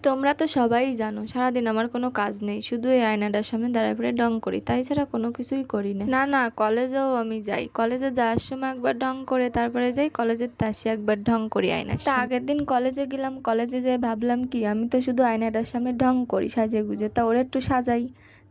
তোমরা তো সবাই জানো সারাদিন আমার কোনো কাজ নেই, শুধু এই আয়নাটার সামনে দাঁড়ায় পড়ে ঢং করি, তাই ছাড়া কোনো কিছুই করি না। না না, কলেজেও আমি যাই, কলেজে যাওয়ার সময় একবার ঢং করে তারপরে যাই, কলেজের তাসি একবার ঢং করি আয়নার সামনে। আগের দিন কলেজে গেলাম, কলেজে যেয়ে ভাবলাম কি আমি তো শুধু আয়নাটার সামনে ঢং করি সাজে গুজে, তা ওরা একটু সাজাই,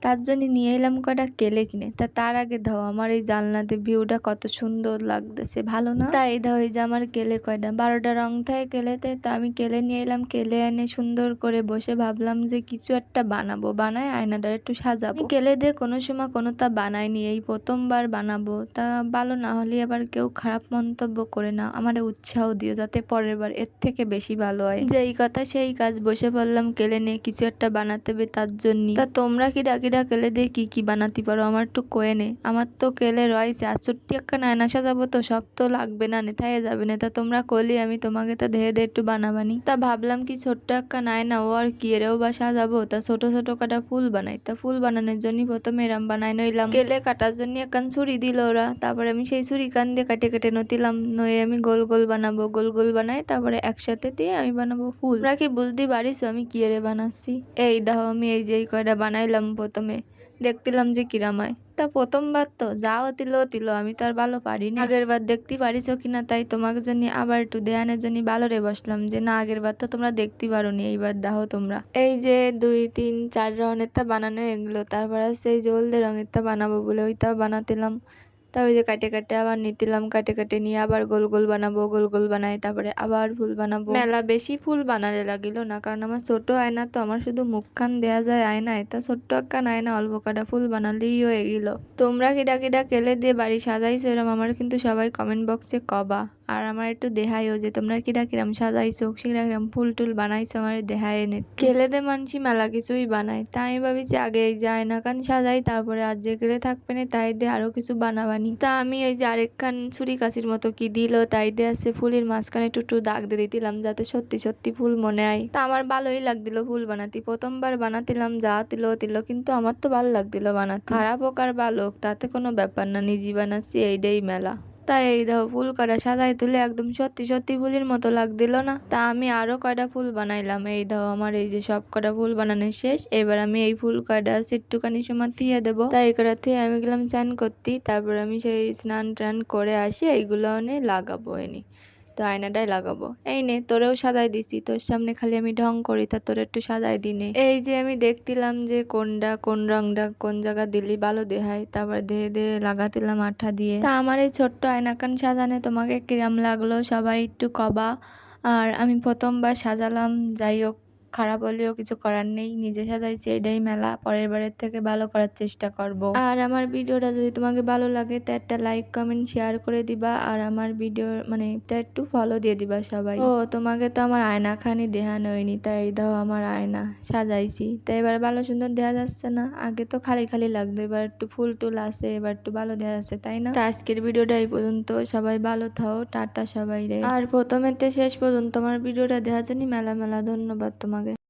তার জন্য নিয়ে এলাম কয়টা কেলে কিনে। তা তার আগে দাও আমার এই জানলাতে ভিউটা কত সুন্দর লাগতেছে, ভালো না? তাই দাও এই যে আমার কেলে কয়টা, 12টা রং থাকে কেলেতে, তা আমি কেলে নিয়ে এলাম, কেলে এনে সুন্দর করে বসে ভাবলাম যে কিছু একটা বানাবো, বানায় আয়নাটা একটু সাজাবো। কেলে দিয়ে কোনো সময় কোনোটা বানাইনি, এই প্রথমবার বানাবো, তা ভালো না হলে আবার কেউ খারাপ মন্তব্য করে না, আমারে উৎসাহ দিও যাতে পরের বার এর থেকে বেশি ভালো হয়। যেই কথা সেই কাজ, বসে পড়লাম কেলে নিয়ে কিছু একটা বানাতে হবে তার জন্য। তা তোমরা কি ডাকিডা কেলে দিয়ে কি কি বানাতে পারো আমার একটু কয়ে নে, আমার তো কেলে রয়েছে আর ছোট্ট একটা আয়না সাজাবো, তো সব তো লাগবে না, নেথায় যাবে না, তা তোমরা কইলে আমি তোমাকে তা ধেয়ে দিয়ে একটু বানাবানি। তা ভাবলাম কি ছোট্ট একটা নায়না ও আর কি এরেও বা সাজাবো, তা ছোট ছোট কাটা ফুল বানাই, তা ফুল বানানোর জন্য প্রথমে এরাম বানাই নইলাম, কেলে কাটার জন্য একখান ছুরি দিল ওরা, তারপরে আমি সেই ছুরি কান দিয়ে কাটে কেটে নতিলাম, নয়ে আমি গোল গোল বানাবো, গোল গোল বানাই তারপরে একসাথে দিয়ে আমি বানাবো ফুল। তোমরা কি বুঝতে পারিস আমি কি এরে বানাচ্ছি? এই দেখো আমি এই যে কয়টা বানাইলাম, প্রথমে দেখতিলাম যে কিরাম হয়, তা প্রথমবার তো যাও তিলো আমি তো আর ভালো পারি না, আগের বার দেখতে পারিস কিনা তাই তোমাকে জন্য আবার একটু দেয়ানের জন্য ভালো রে বসলাম, যে না আগের বার তো তোমরা দেখতে পারো নি, এইবার দেখো তোমরা। এই যে 2 3 4 রঙের তা বানানো এগুলো, তারপর আছে এই যে হলদে রঙের তা বানাবো বলে ওইটাও বানাতিলাম, তা ওই যে কাটে কাটে আবার নিতিলাম, কাটে কাটে নিয়ে আবার গোল গোল বানাবো, গোল গোল বানাই তারপরে আবার ফুল বানাবো। মেলা বেশি ফুল বানালে লাগিল না, কারণ আমার ছোট আয়না তো, আমার শুধু মুখখান দেয়া যায় আয়নায়, তা ছোট্ট একটা আয়না অল্প কাটা ফুল বানালেই হয়ে গেল। তোমরা কিডা কিডা কেলে দিয়ে বাড়ি সাজাইছো এরম আমার কিন্তু সবাই কমেন্ট বক্সে কবা, আর আমার একটু দেখাইও যে তোমরা কিরা কিরাম সাজাইছো, কিরা কিরাম ফুল টুল বানাইছো আমার দেখায় এনে। কেলে দে মানছি মেলা কিছুই বানাই, তাই আমি ভাবি যে আগে এই যে আয়না কান সাজাই, তারপরে আর যে কেলে থাকবে না তাই দিয়ে আরো কিছু বানাবানি। তা আমি এই যে আরেকখান ছুরি কাছির মতো কি দিল, তাই দিয়ে আছে ফুলের মাঝখানে একটু একটু দাগ দিয়ে দিলাম যাতে সত্যি সত্যি ফুল মনে হয়। তা আমার ভালোই লাগছিল ফুল বানাতে, প্রথমবার বানাতিলাম যা তিল কিন্তু আমার তো ভালো লাগছিল বানাতে, খারাপ হোক আর ভালো হোক তাতে কোনো ব্যাপার না, নিজে বানাচ্ছি এইটাই মেলা। তাই এই দেখো ফুল কটা সাজাই তুলে একদম সত্যি সত্যি ফুলের মতো লাগছিল না, তা আমি আরো কয়টা ফুল বানাইলাম, এই দেখো আমার এই যে সব কটা ফুল বানানো শেষ, এবার আমি এই ফুল কটা একটুখানি সময় থিয়ে দেবো, তাই কটা থিয়ে আমি গেলাম চান করতে, তারপর আমি সেই স্নান টান করে আসি এইগুলো এনে লাগাবো এনে, তো আয়নাটাই লাগাবো। এই নে তোরেও সাজাই দিছি, তোর সামনে খালি আমি ঢং করি তা তোর একটু সাজাই দিনে। এই যে আমি দেখতিলাম যে কোনটা কোন রংটা কোন জায়গা দিলি ভালো দেখায়, তারপর ধীরে ধীরে লাগাতিলাম আঠা দিয়ে। তা আমার এই ছোট্ট আয়নাকান সাজানে তোমাকে কিরাম লাগলো সবাই একটু কবা। আর আমি প্রথমবার সাজালাম, যাই হোক খারাপ হলেও কিছু করার নেই, নিজে সাজাইছি এটাই মেলা, পরের বারের থেকে ভালো করার চেষ্টা করব। আর আমার ভিডিওটা যদি তোমাকে ভালো লাগে তা একটা লাইক কমেন্ট শেয়ার করে দিবা, আর আমার ভিডিও মানে একটু ফলো দিয়ে দিবা সবাই। ও তোমাকে তো আমার আয়না খানি দেখানো হয়নি, তাই দাও আমার আয়না সাজাইছি, তাই এবার ভালো সুন্দর দেখা যাচ্ছে না? আগে তো খালি খালি লাগতো, এবার একটু ফুল টুল আছে, এবার একটু ভালো দেখা যাচ্ছে, তাই না? তো আজকের ভিডিওটা এই পর্যন্ত, সবাই ভালো থাও, টাটা সবাই রে। আর প্রথমেতে শেষ পর্যন্ত আমার ভিডিওটা দেখার জন্য মেলা মেলা ধন্যবাদ তোমাকে।